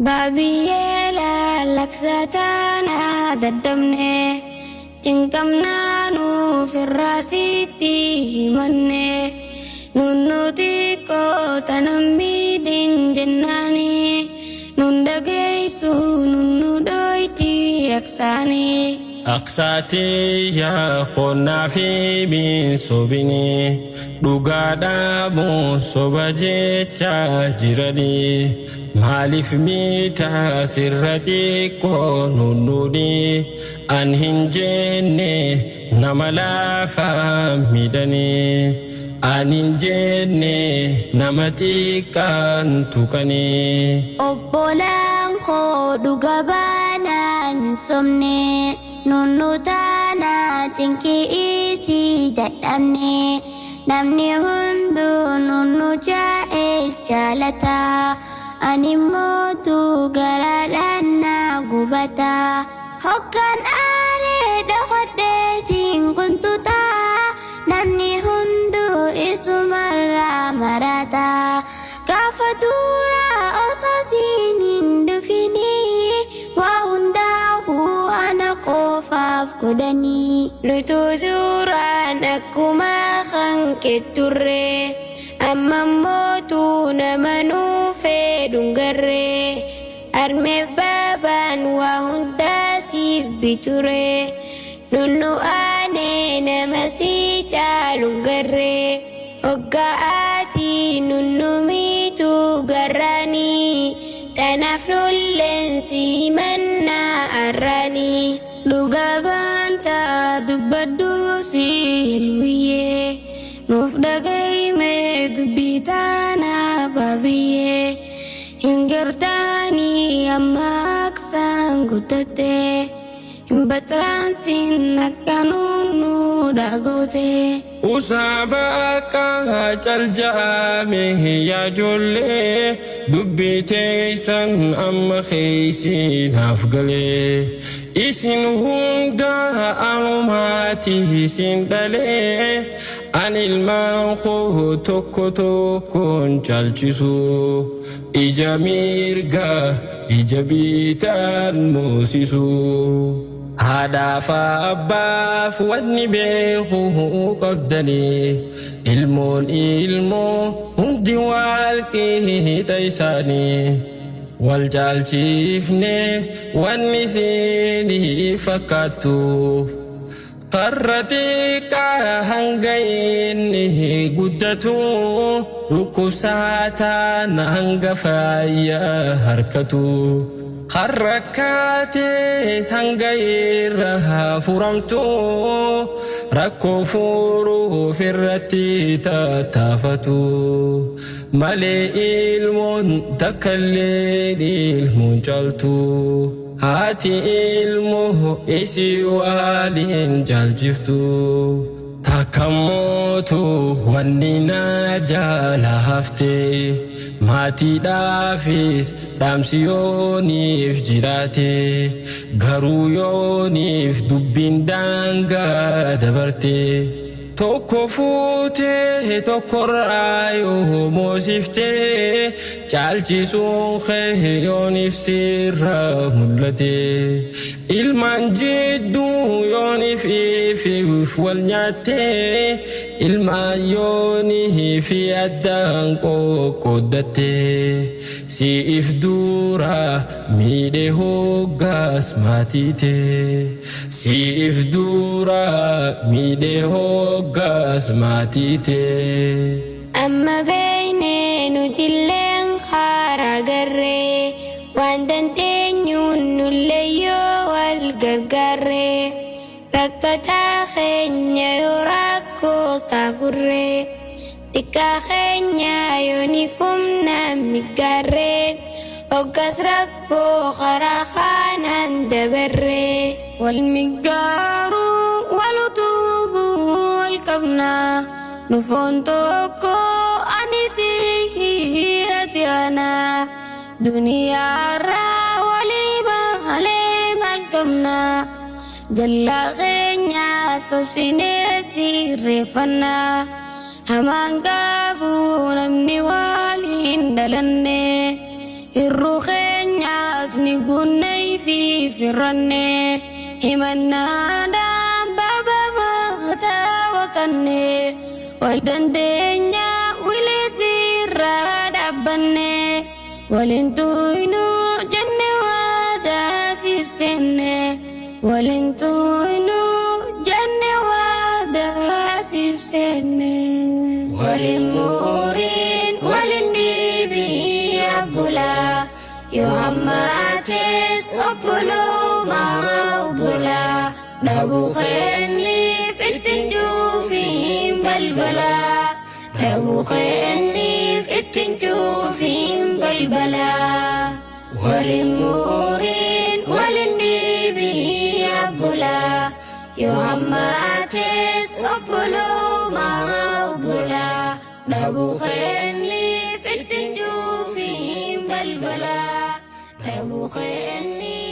Babiyyee lallaksataana daddabne cinqamnaa nuuf irraa sitti himanne nunnuti qootanan miidhin jennaani nun dhageessu nunnu dhoyti aksaani. Aksati ya khonna fi min sobini dhugaadha musoba jecha jirani maalif mita sirrati konununi an hinjenne namala famidani an hinjenne namati kan tukani obbolaan koo dhuga baanaan somne nunnu taana cinqii isii jadhamne namni hunduu nunnu jaalata ani mootu garaadhaan na gubata hoggaan aaree dhokodheetiin kuntuta namni hunduu isumarraa marata gaafa duraa osoo siin hin dhufini waa hundaa'uu ana qofaaf godhani nutu duraan akkuma kan ketturre amma mootu nama nuufee dhungarre armeef baabaan waa hundaa siif biture nunnu aanee nama si caalungarre hoggaa'aati nunnu miitu garraani tanaaf nulleensi mannaa arraani dhuga baanta dubbaddu si hilwiyyee nuuf dhagayme dubbii taana babiyyee hin gartaani amma aksaan guddatte hin baxraansin akka nunnu dhagoote. Usabaka caljame ya jolle dubbite san amma khaysin afgale isin hunda alumati sin dale anil manqu tokko tokkon calchisu ijamirga ijabitan musisu هذا فأبا فودني بيخوه قبدني ilmo hundi walkee taysani waljal chifne wanni seeni fakkaatu qarratika hangayni guddatu dhukkubsataan hanga faaya harkatu harrakate sangayra furamtu rakko furu firrati tatafatu male ilmun takalleni ilmun jaltu hati ilmu isi walin jaljiftu takamotu wannina jala hafte mati dafis damsiyonif jirate garuyonif dubbindanga dabarte tokko fuute tokko raayo moosifte caalchisuun yoonif sirra mul'ate ilmaan jidduu yoonif ifiif wal nyaatte ilmaan yoonif addaan qoqqooddatte siif dura miidhe hoggaas maatiite siif dura miidhe hoggaas maatiite. Amma beeyne nutilleen haara garree waan dandeenyuun nullee yoo wal gargaarre rakkataa keenya yoo rakkoo saafurre xiqqaa keenya yoo ni fumnaan miggaarre hoggas rakkoo karaa kaanaan dabarre wal miggaaru wal utubuu wal qabnaa nufoon tokko ani si'ati ana duniyaarraa walii bahalee maal qabna jallaa keenya sobsinee sirreeffannaa hamaan qabu namni waliin dhalanne hirruu keenya نقولني في الرنة همنا دام بابا مهتا وكني والدن دنيا ولسير دبني ولنتوينو جنة وادا سيفسني ولنتوينو جنة وادا سيفسني ولنمورين ولنبي أبولا يوهماتس أبولو ما أبولا دابو خيني في التنجوفين بلبلا دابو خيني في التنجوفين بلبلا ولنمورين ولنبي أبولا يوهماتس أبولو ما أبولا دابو خيني في التنجوفين بلبلا دابو خيني